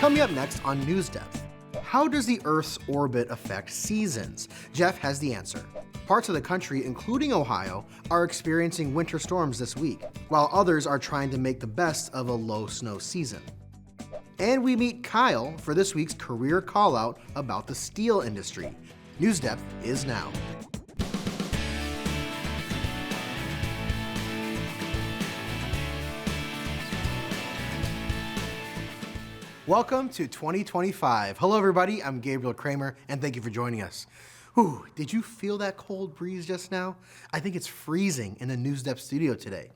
Coming up next on NewsDepth, how does the Earth's orbit affect seasons? Jeff has the answer. Parts of the country, including Ohio, are experiencing winter storms this week, while others are trying to make the best of a low snow season. And we meet Kyle for this week's Career Callout about the steel industry. NewsDepth is now. Welcome to 2025. Hello everybody, I'm Gabriel Kramer, and thank you for joining us. Whew, did you feel that cold breeze just now? I think it's freezing in the NewsDepth studio today.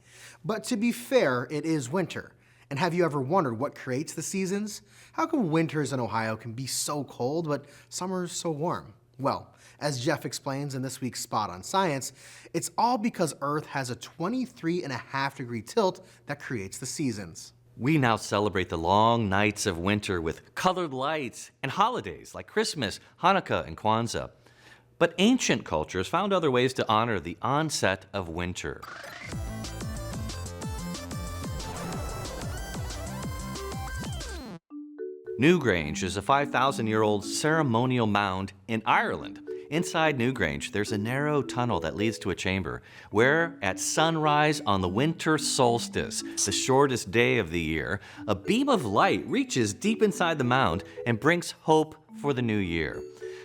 But to be fair, it is winter. And have you ever wondered what creates the seasons? How come winters in Ohio can be so cold, but summers so warm? Well, as Jeff explains in this week's Spot on Science, it's all because Earth has a 23.5-degree tilt that creates the seasons. We now celebrate the long nights of winter with colored lights and holidays like Christmas, Hanukkah, and Kwanzaa. But ancient cultures found other ways to honor the onset of winter. Newgrange is a 5,000-year-old ceremonial mound in Ireland. Inside Newgrange, there's a narrow tunnel that leads to a chamber where, at sunrise on the winter solstice, the shortest day of the year, a beam of light reaches deep inside the mound and brings hope for the new year.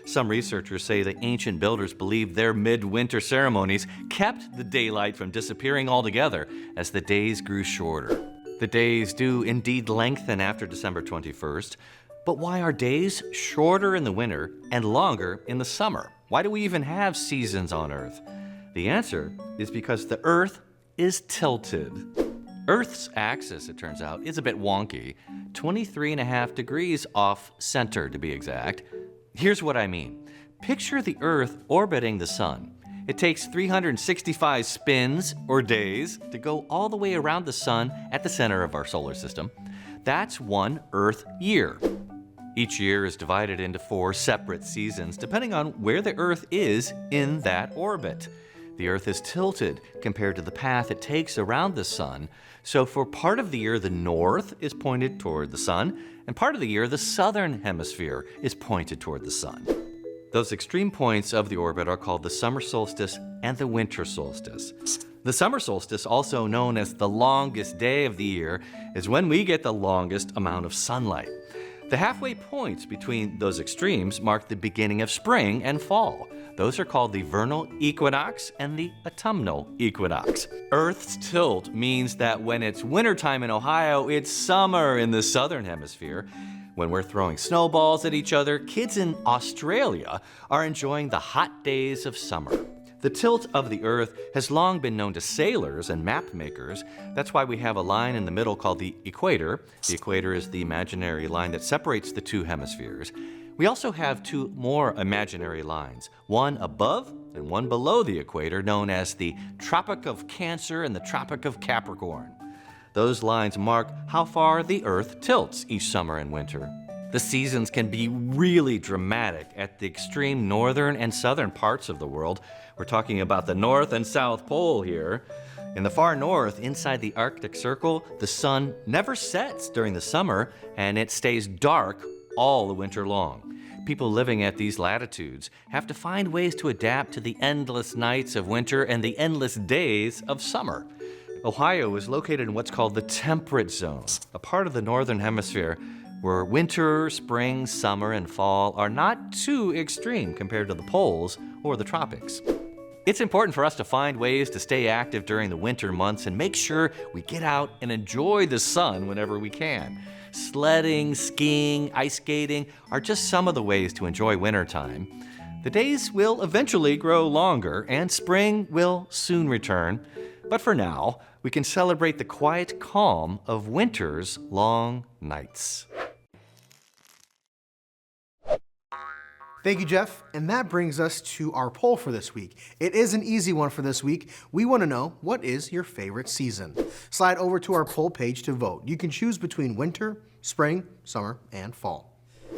Some researchers say the ancient builders believed their midwinter ceremonies kept the daylight from disappearing altogether as the days grew shorter. The days do indeed lengthen after December 21st, but why are days shorter in the winter and longer in the summer? Why do we even have seasons on Earth? The answer is because the Earth is tilted. Earth's axis, it turns out, is a bit wonky, 23.5 degrees off center to be exact. Here's what I mean. Picture the Earth orbiting the sun. It takes 365 spins, or days, to go all the way around the sun at the center of our solar system. That's one Earth year. Each year is divided into 4 separate seasons, depending on where the Earth is in that orbit. The Earth is tilted compared to the path it takes around the sun, so for part of the year, the north is pointed toward the sun, and part of the year, the southern hemisphere is pointed toward the sun. Those extreme points of the orbit are called the summer solstice and the winter solstice. The summer solstice, also known as the longest day of the year, is when we get the longest amount of sunlight. The halfway points between those extremes mark the beginning of spring and fall. Those are called the vernal equinox and the autumnal equinox. Earth's tilt means that when it's wintertime in Ohio, it's summer in the southern hemisphere. When we're throwing snowballs at each other, kids in Australia are enjoying the hot days of summer. The tilt of the Earth has long been known to sailors and map makers. That's why we have a line in the middle called the equator. The equator is the imaginary line that separates the 2 hemispheres. We also have 2 more imaginary lines, one above and one below the equator, known as the Tropic of Cancer and the Tropic of Capricorn. Those lines mark how far the Earth tilts each summer and winter. The seasons can be really dramatic at the extreme northern and southern parts of the world. We're talking about the North and South Pole here. In the far north, inside the Arctic Circle, the sun never sets during the summer, and it stays dark all the winter long. People living at these latitudes have to find ways to adapt to the endless nights of winter and the endless days of summer. Ohio is located in what's called the temperate zone, a part of the northern hemisphere where winter, spring, summer, and fall are not too extreme compared to the poles or the tropics. It's important for us to find ways to stay active during the winter months and make sure we get out and enjoy the sun whenever we can. Sledding, skiing, ice skating are just some of the ways to enjoy wintertime. The days will eventually grow longer and spring will soon return. But for now, we can celebrate the quiet calm of winter's long nights. Thank you, Jeff. And that brings us to our poll for this week. It is an easy one for this week. We want to know, what is your favorite season? Slide over to our poll page to vote. You can choose between winter, spring, summer, and fall.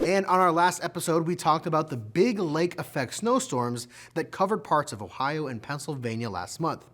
And on our last episode, we talked about the big lake effect snowstorms that covered parts of Ohio and Pennsylvania last month.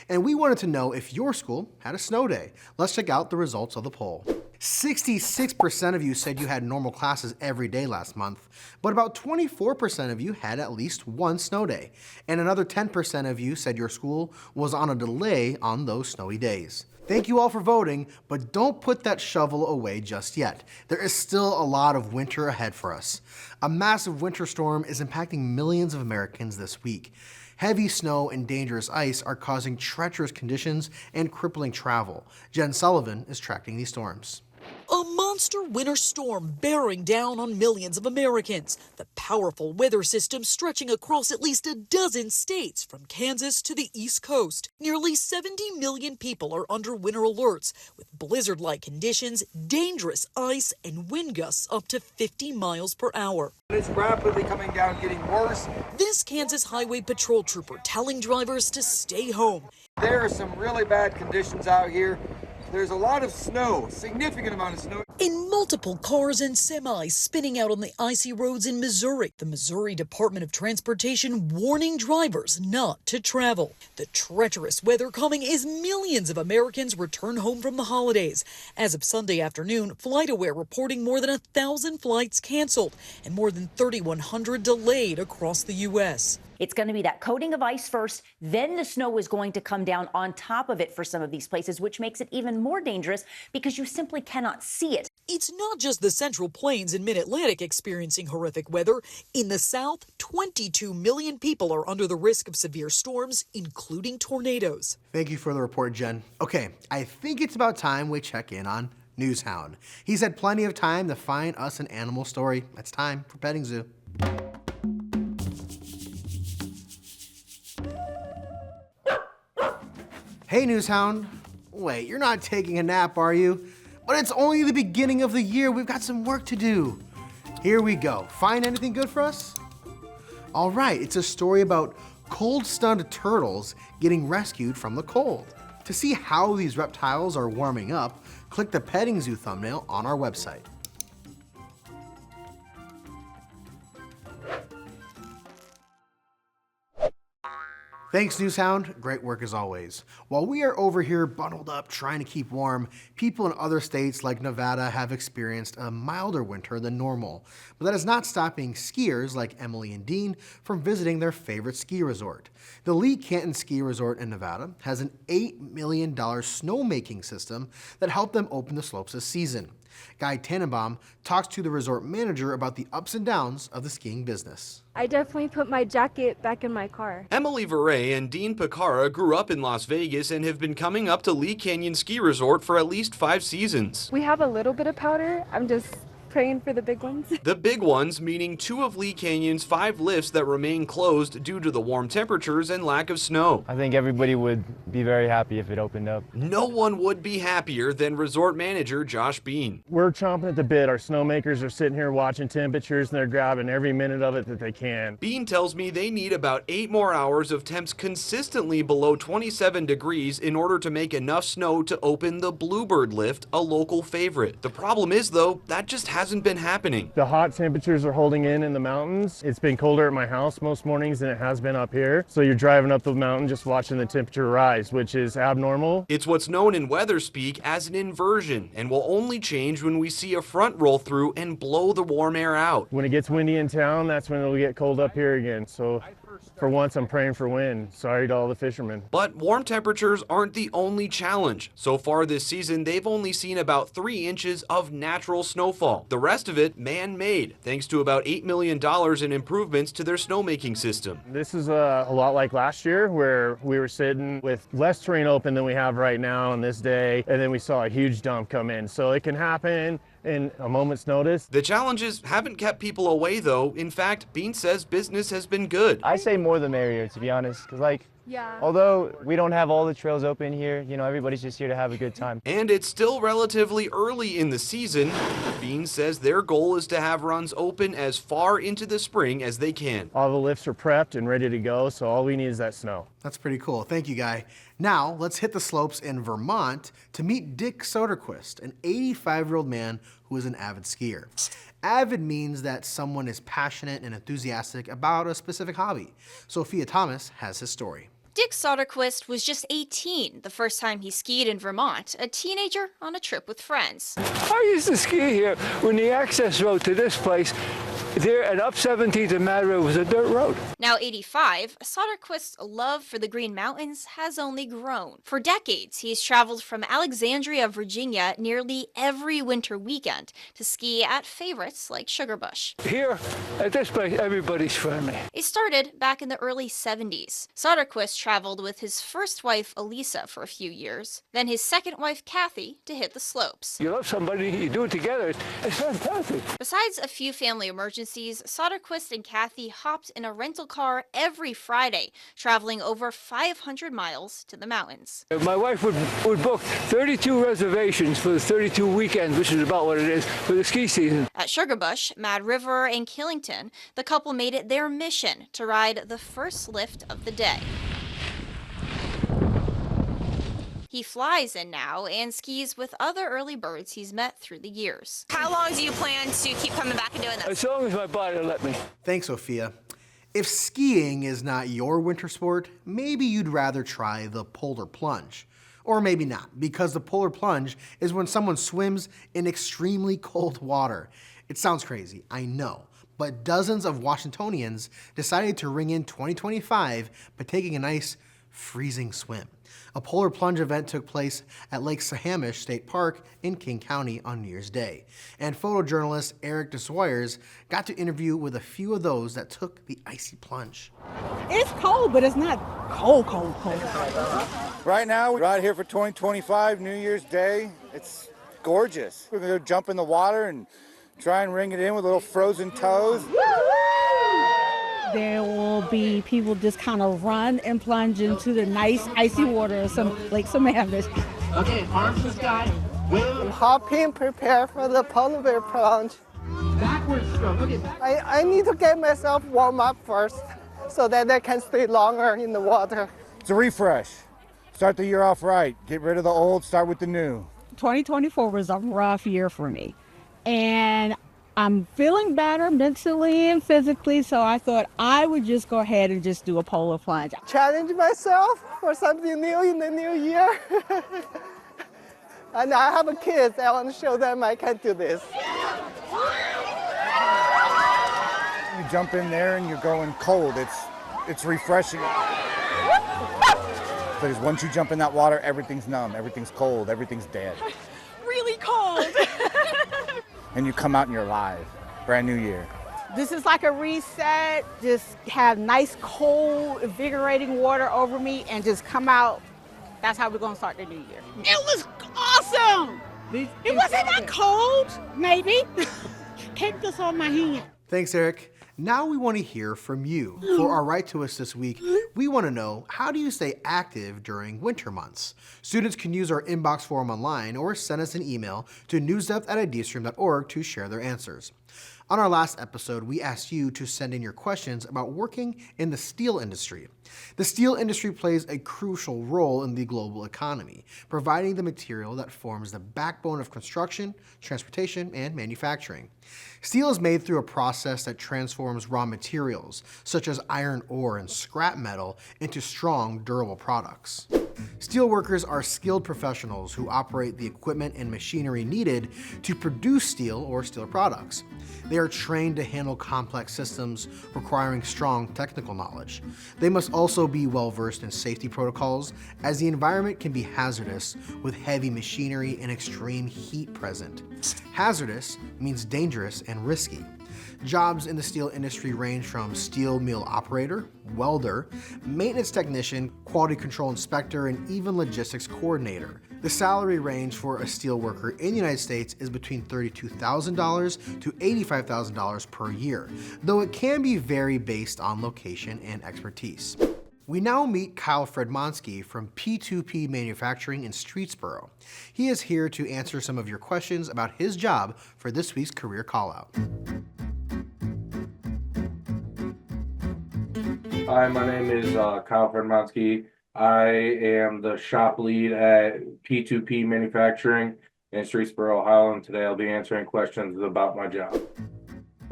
And we wanted to know if your school had a snow day. Let's check out the results of the poll. 66% of you said you had normal classes every day last month, but about 24% of you had at least one snow day, and another 10% of you said your school was on a delay on those snowy days. Thank you all for voting, but don't put that shovel away just yet. There is still a lot of winter ahead for us. A massive winter storm is impacting millions of Americans this week. Heavy snow and dangerous ice are causing treacherous conditions and crippling travel. Jen Sullivan is tracking these storms. A monster winter storm bearing down on millions of Americans. The powerful weather system stretching across at least a dozen states from Kansas to the East Coast. Nearly 70 million people are under winter alerts with blizzard-like conditions, dangerous ice, and wind gusts up to 50 miles per hour. It's rapidly coming down, getting worse. This Kansas Highway Patrol trooper telling drivers to stay home. There are some really bad conditions out here. There's a lot of snow, significant amount of snow. In multiple cars and semis spinning out on the icy roads in Missouri, the Missouri Department of Transportation warning drivers not to travel. The treacherous weather coming as millions of Americans return home from the holidays. As of Sunday afternoon, FlightAware reporting more than 1,000 flights canceled and more than 3,100 delayed across the U.S. It's going to be that coating of ice first, then the snow is going to come down on top of it for some of these places, which makes it even more dangerous because you simply cannot see it. It's not just the Central Plains and Mid-Atlantic experiencing horrific weather. In the South, 22 million people are under the risk of severe storms, including tornadoes. Thank you for the report, Jen. Okay, I think it's about time we check in on Newshound. He's had plenty of time to find us an animal story. It's time for Petting Zoo. Hey, Newshound. Wait, you're not taking a nap, are you? But it's only the beginning of the year. We've got some work to do. Here we go. Find anything good for us? All right, it's a story about cold-stunned turtles getting rescued from the cold. To see how these reptiles are warming up, click the Petting Zoo thumbnail on our website. Thanks, Newshound. Great work as always. While we are over here bundled up trying to keep warm, people in other states like Nevada have experienced a milder winter than normal. But that is not stopping skiers like Emily and Dean from visiting their favorite ski resort. The Lee Canton Ski Resort in Nevada has an $8 million snowmaking system that helped them open the slopes this season. Guy Tannenbaum talks to the resort manager about the ups and downs of the skiing business. I definitely put my jacket back in my car. Emily Verret and Dean Picara grew up in Las Vegas and have been coming up to Lee Canyon Ski Resort for at least 5 seasons. We have a little bit of powder. I'm just praying for the big ones. The big ones meaning 2 of Lee Canyon's 5 lifts that remain closed due to the warm temperatures and lack of snow. I think everybody would be very happy if it opened up. No one would be happier than resort manager Josh Bean. We're chomping at the bit. Our snowmakers are sitting here watching temperatures and they're grabbing every minute of it that they can. Bean tells me they need about 8 more hours of temps consistently below 27 degrees in order to make enough snow to open the Bluebird lift, a local favorite. The problem is, though, that just hasn't been happening. The hot temperatures are holding in the mountains. It's been colder at my house most mornings than it has been up here. So you're driving up the mountain just watching the temperature rise, which is abnormal. It's what's known in weather speak as an inversion and will only change when we see a front roll through and blow the warm air out. When it gets windy in town, that's when it'll get cold up here again. So for once, I'm praying for wind. Sorry to all the fishermen. But warm temperatures aren't the only challenge. So far this season, they've only seen about 3 inches of natural snowfall. The rest of it man-made, thanks to about $8 million in improvements to their snowmaking system. This is a lot like last year, where we were sitting with less terrain open than we have right now on this day, and then we saw a huge dump come in. So it can happen in a moment's notice. The challenges haven't kept people away, though. In fact, Bean says business has been good. I say more the merrier, to be honest, because although we don't have all the trails open here, everybody's just here to have a good time. And it's still relatively early in the season. Bean says their goal is to have runs open as far into the spring as they can. All the lifts are prepped and ready to go, so all we need is that snow. That's pretty cool. Thank you, Guy. Now, let's hit the slopes in Vermont to meet Dick Soderquist, an 85-year-old man who is an avid skier. Avid means that someone is passionate and enthusiastic about a specific hobby. Sophia Thomas has his story. Dick Soderquist was just 18 the first time he skied in Vermont, a teenager on a trip with friends. I used to ski here when the access road to this place there and up 17th and Mad River was a dirt road. Now 85, Soderquist's love for the Green Mountains has only grown. For decades, he's traveled from Alexandria, Virginia, nearly every winter weekend to ski at favorites like Sugarbush. Here, at this place, everybody's friendly. It started back in the early 70s. Soderquist traveled with his first wife, Elisa, for a few years, then his second wife, Kathy, to hit the slopes. You love somebody, you do it together, it's fantastic. Besides a few family emergencies, Soderquist and Kathy hopped in a rental car every Friday, traveling over 500 miles to the mountains. My wife would book 32 reservations for the 32 weekends, which is about what it is, for the ski season. At Sugarbush, Mad River, and Killington, the couple made it their mission to ride the first lift of the day. He flies in now and skis with other early birds he's met through the years. How long do you plan to keep coming back and doing this? As long as my body will let me. Thanks, Sophia. If skiing is not your winter sport, maybe you'd rather try the polar plunge. Or maybe not, because the polar plunge is when someone swims in extremely cold water. It sounds crazy, I know, but dozens of Washingtonians decided to ring in 2025 by taking a nice freezing swim. A polar plunge event took place at Lake Sammamish State Park in King County on New Year's Day, and photojournalist Eric DeSwires got to interview with a few of those that took the icy plunge. It's cold, but it's not cold. Right now, we're out here for 2025 New Year's Day. It's gorgeous. We're gonna go jump in the water and try and ring it in with little frozen toes. There will be people just kind of run and plunge into the nice icy water of Lake Sammamish. Okay, arms to the sky. Hop in, prepare for the polar bear plunge. Backwards stroke. Okay, back. I need to get myself warm up first so that I can stay longer in the water. It's a refresh. Start the year off right. Get rid of the old, start with the new. 2024 was a rough year for me. And I'm feeling better mentally and physically, so I thought I would just go ahead and just do a polar plunge. Challenge myself for something new in the new year. And I have a kid, I want to show them I can do this. You jump in there and you're going cold. It's refreshing. Because once you jump in that water, everything's numb, everything's cold, everything's dead. Really cold. And you come out and you're alive. Brand new year. This is like a reset. Just have nice, cold, invigorating water over me and just come out. That's how we're going to start the new year. It was awesome. It wasn't that cold, maybe. Take this on my hand. Thanks, Eric. Now we want to hear from you. For our Write to Us this week, we want to know, how do you stay active during winter months? Students can use our inbox forum online or send us an email to newsdepth@ideastream.org to share their answers. On our last episode, we asked you to send in your questions about working in the steel industry. The steel industry plays a crucial role in the global economy, providing the material that forms the backbone of construction, transportation, and manufacturing. Steel is made through a process that transforms raw materials, such as iron ore and scrap metal, into strong, durable products. Steelworkers are skilled professionals who operate the equipment and machinery needed to produce steel or steel products. They are trained to handle complex systems requiring strong technical knowledge. They must also be well-versed in safety protocols, as the environment can be hazardous with heavy machinery and extreme heat present. Hazardous means dangerous and risky. Jobs in the steel industry range from steel mill operator, welder, maintenance technician, quality control inspector, and even logistics coordinator. The salary range for a steel worker in the United States is between $32,000 to $85,000 per year, though it can be vary based on location and expertise. We now meet Kyle Fredmonsky from P2P Manufacturing in Streetsboro. He is here to answer some of your questions about his job for this week's Career Callout. Hi, my name is Kyle Fredmonsky. I am the shop lead at P2P Manufacturing in Streetsboro, Ohio, and today I'll be answering questions about my job.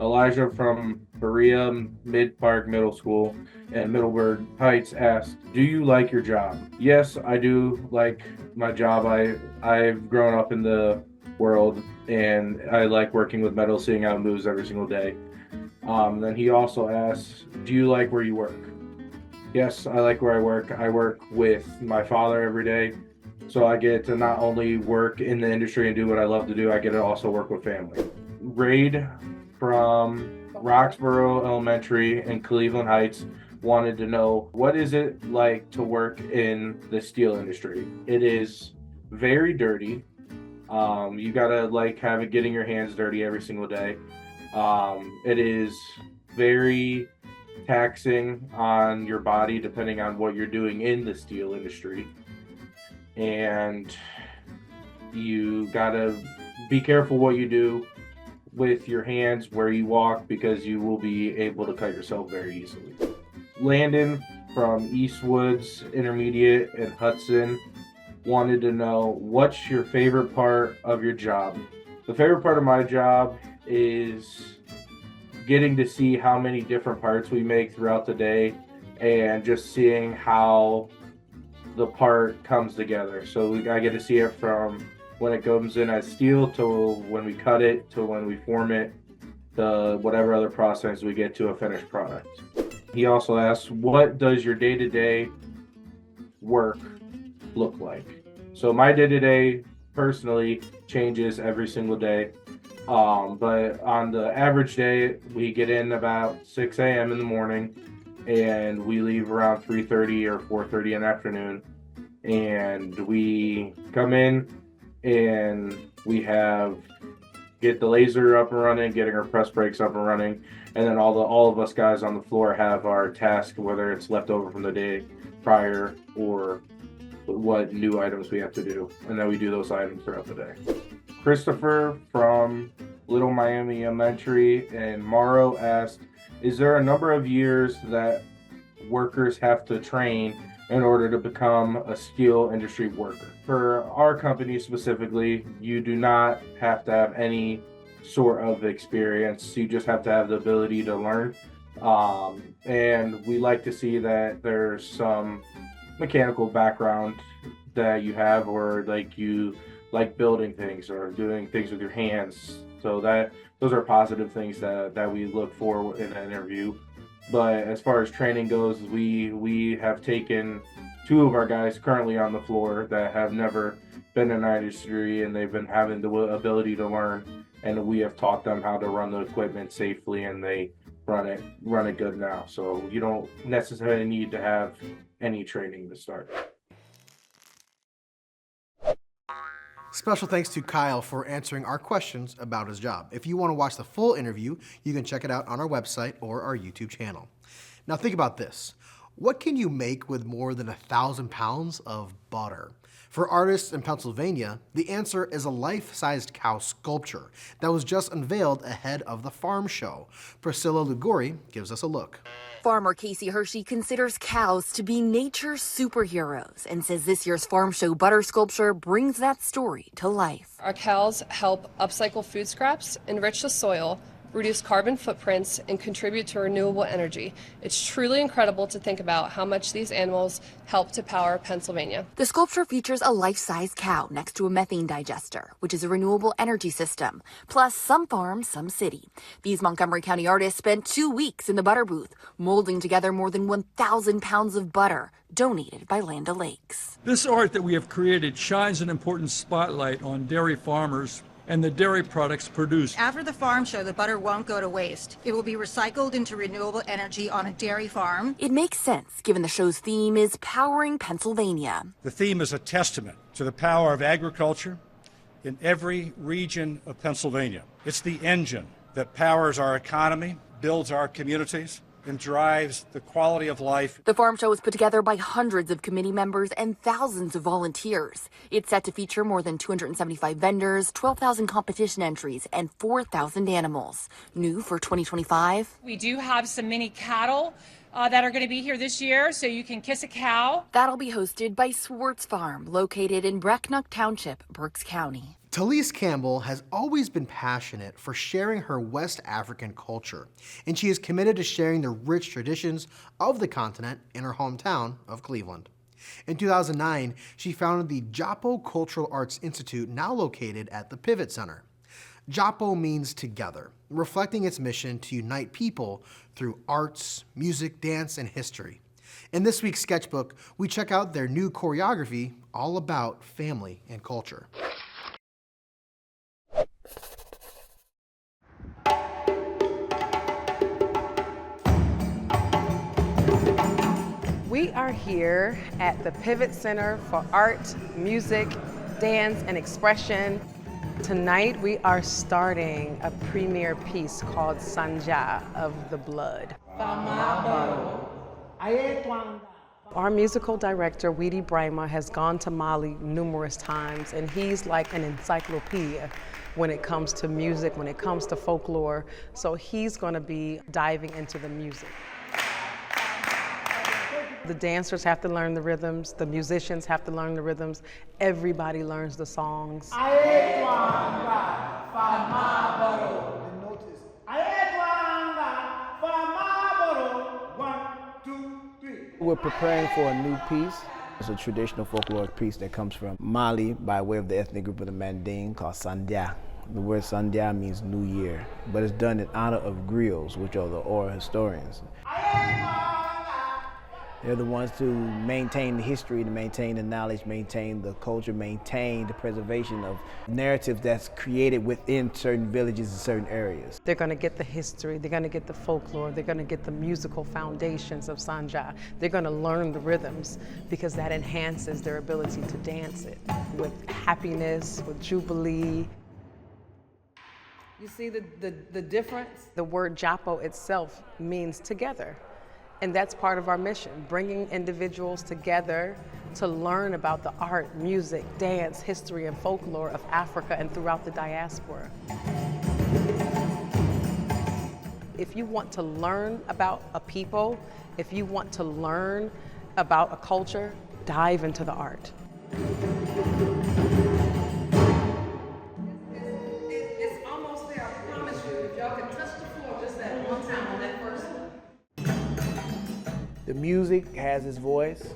Elijah from Berea Mid Park Middle School in Middleburg Heights asked, do you like your job? Yes, I do like my job. I've grown up in the world and I like working with metal, seeing how it moves every single day. Then he also asked, do you like where you work? Yes, I like where I work. I work with my father every day. So I get to not only work in the industry and do what I love to do, I get to also work with family. Raid from Roxborough Elementary in Cleveland Heights wanted to know, what is it like to work in the steel industry? It is very dirty. You gotta getting your hands dirty every single day. It is very taxing on your body depending on what you're doing in the steel industry. And you gotta be careful what you do with your hands where you walk, because you will be able to cut yourself very easily. Landon from Eastwoods Intermediate in Hudson wanted to know, what's your favorite part of your job? The favorite part of my job is getting to see how many different parts we make throughout the day and just seeing how the part comes together. So I get to see it from when it comes in as steel to when we cut it to when we form it to whatever other process we get to a finished product. He also asked, what does your day-to-day work look like? So my day-to-day personally changes every single day. But on the average day, we get in about 6 a.m. in the morning and we leave around 3:30 or 4:30 in the afternoon. And we come in and we get the laser up and running, getting our press brakes up and running. And then all of us guys on the floor have our task, whether it's left over from the day prior or what new items we have to do. And then we do those items throughout the day. Christopher from Little Miami Elementary in Morrow asked, is there a number of years that workers have to train in order to become a steel industry worker? For our company specifically, you do not have to have any sort of experience. You just have to have the ability to learn. And we like to see that there's some mechanical background that you have, or you like building things or doing things with your hands. So those are positive things that we look for in an interview. But as far as training goes, we have taken 2 of our guys currently on the floor that have never been in our industry, and they've been having the ability to learn, and we have taught them how to run the equipment safely, and they run it good now. So you don't necessarily need to have any training to start. Special thanks to Kyle for answering our questions about his job. If you want to watch the full interview, you can check it out on our website or our YouTube channel. Now think about this. What can you make with more than 1,000 pounds of butter? For artists in Pennsylvania, the answer is a life-sized cow sculpture that was just unveiled ahead of the farm show. Priscilla Lugori gives us a look. Farmer Casey Hershey considers cows to be nature's superheroes and says this year's farm show butter sculpture brings that story to life. Our cows help upcycle food scraps, enrich the soil, reduce carbon footprints, and contribute to renewable energy. It's truly incredible to think about how much these animals help to power Pennsylvania. The sculpture features a life-size cow next to a methane digester, which is a renewable energy system, plus some farm, some city. These Montgomery County artists spent 2 weeks in the butter booth, molding together more than 1,000 pounds of butter donated by Land O'Lakes. This art that we have created shines an important spotlight on dairy farmers and the dairy products produced. After the farm show, the butter won't go to waste. It will be recycled into renewable energy on a dairy farm. It makes sense, given the show's theme is Powering Pennsylvania. The theme is a testament to the power of agriculture in every region of Pennsylvania. It's the engine that powers our economy, builds our communities, and drives the quality of life. The farm show was put together by hundreds of committee members and thousands of volunteers. It's set to feature more than 275 vendors, 12,000 competition entries, and 4,000 animals. New for 2025. We do have some mini cattle that are going to be here this year, so you can kiss a cow. That'll be hosted by Swartz Farm, located in Brecknock Township, Berks County. Talise Campbell has always been passionate for sharing her West African culture, and she is committed to sharing the rich traditions of the continent in her hometown of Cleveland. In 2009, she founded the Japo Cultural Arts Institute, now located at the Pivot Center. Japo means together, reflecting its mission to unite people through arts, music, dance, and history. In this week's sketchbook, we check out their new choreography all about family and culture. We are here at the Pivot Center for Art, Music, Dance, and Expression. Tonight we are starting a premiere piece called Sanja of the Blood. Our musical director, Weedy Brima, has gone to Mali numerous times, and he's like an encyclopedia when it comes to music, when it comes to folklore. So he's going to be diving into the music. The dancers have to learn the rhythms, the musicians have to learn the rhythms, everybody learns the songs. We're preparing for a new piece. It's a traditional folkloric piece that comes from Mali by way of the ethnic group of the Manding called Sandia. The word Sandia means New Year, but it's done in honor of griots, which are the oral historians. They're the ones to maintain the history, to maintain the knowledge, maintain the culture, maintain the preservation of narratives that's created within certain villages and certain areas. They're going to get the history, they're going to get the folklore, they're going to get the musical foundations of Sanja. They're going to learn the rhythms because that enhances their ability to dance it with happiness, with jubilee. You see the difference? The word Japo itself means together. And that's part of our mission, bringing individuals together to learn about the art, music, dance, history, and folklore of Africa and throughout the diaspora. If you want to learn about a people, if you want to learn about a culture, dive into the art. It's almost there, I promise you. If y'all can touch the floor just that one time on that first one. The music has its voice.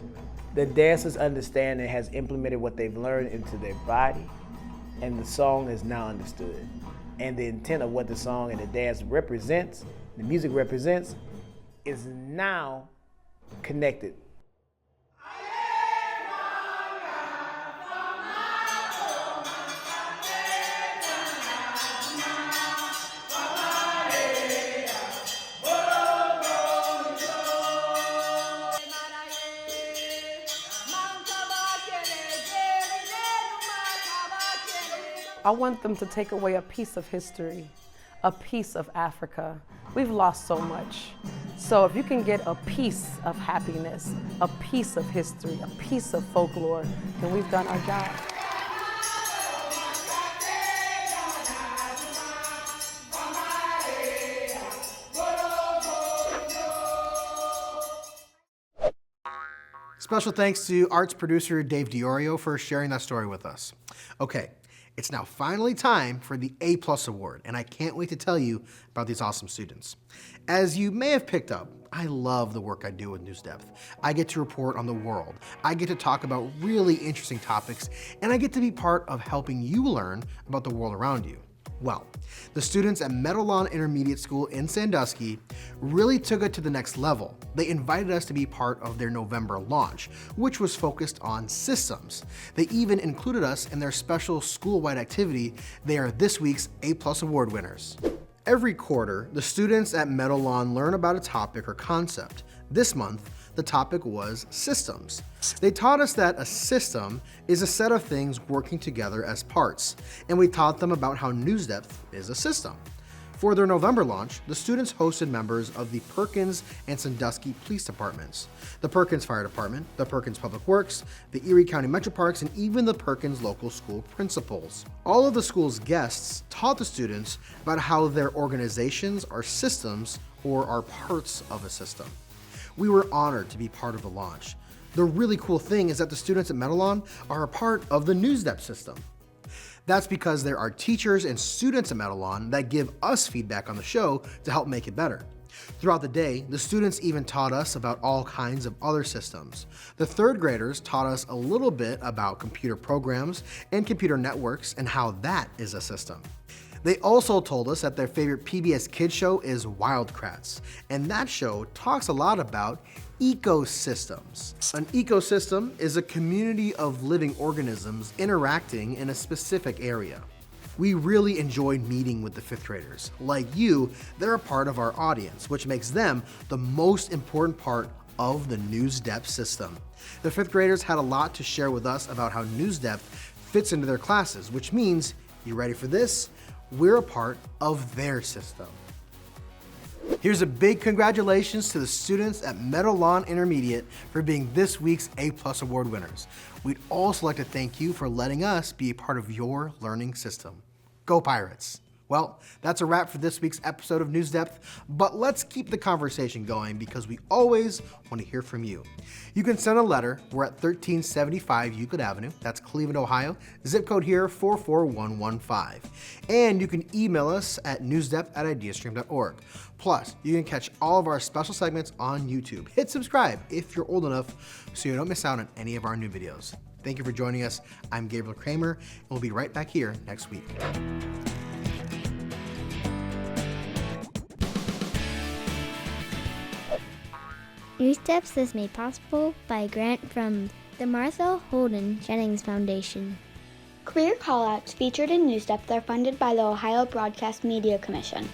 The dancers understand and has implemented what they've learned into their body. And the song is now understood. And the intent of what the song and the dance represents, the music represents, is now connected. I want them to take away a piece of history, a piece of Africa. We've lost so much. So if you can get a piece of happiness, a piece of history, a piece of folklore, then we've done our job. Special thanks to arts producer Dave Diorio for sharing that story with us. Okay, it's now finally time for the A+ award, and I can't wait to tell you about these awesome students. As you may have picked up, I love the work I do with NewsDepth. I get to report on the world. I get to talk about really interesting topics, and I get to be part of helping you learn about the world around you. Well, the students at Meadowlawn Intermediate School in Sandusky really took it to the next level. They invited us to be part of their November launch, which was focused on systems. They even included us in their special school-wide activity. They are this week's A+ award winners. Every quarter, the students at Meadowlawn learn about a topic or concept. This month, the topic was systems. They taught us that a system is a set of things working together as parts, and we taught them about how NewsDepth is a system. For their November launch, the students hosted members of the Perkins and Sandusky Police Departments, the Perkins Fire Department, the Perkins Public Works, the Erie County Metro Parks, and even the Perkins local school principals. All of the school's guests taught the students about how their organizations are systems or are parts of a system. We were honored to be part of the launch. The really cool thing is that the students at Meadowlawn are a part of the NewsDepth system. That's because there are teachers and students at Meadowlawn that give us feedback on the show to help make it better. Throughout the day, the students even taught us about all kinds of other systems. The third graders taught us a little bit about computer programs and computer networks and how that is a system. They also told us that their favorite PBS Kids show is Wildcrats, and that show talks a lot about ecosystems. An ecosystem is a community of living organisms interacting in a specific area. We really enjoyed meeting with the fifth graders. Like you, they're a part of our audience, which makes them the most important part of the NewsDepth system. The fifth graders had a lot to share with us about how NewsDepth fits into their classes, which means, you ready for this? We're a part of their system. Here's a big congratulations to the students at Meadowlawn Intermediate for being this week's A+ award winners. We'd also like to thank you for letting us be a part of your learning system. Go Pirates! Well, that's a wrap for this week's episode of NewsDepth, but let's keep the conversation going because we always want to hear from you. You can send a letter. We're at 1375 Euclid Avenue. That's Cleveland, Ohio. Zip code here 44115. And you can email us at newsdepth@ideastream.org. Plus, you can catch all of our special segments on YouTube. Hit subscribe if you're old enough so you don't miss out on any of our new videos. Thank you for joining us. I'm Gabriel Kramer, and we'll be right back here next week. NewsDepth is made possible by a grant from the Martha Holden Jennings Foundation. Career Callouts featured in NewsDepth are funded by the Ohio Broadcast Media Commission.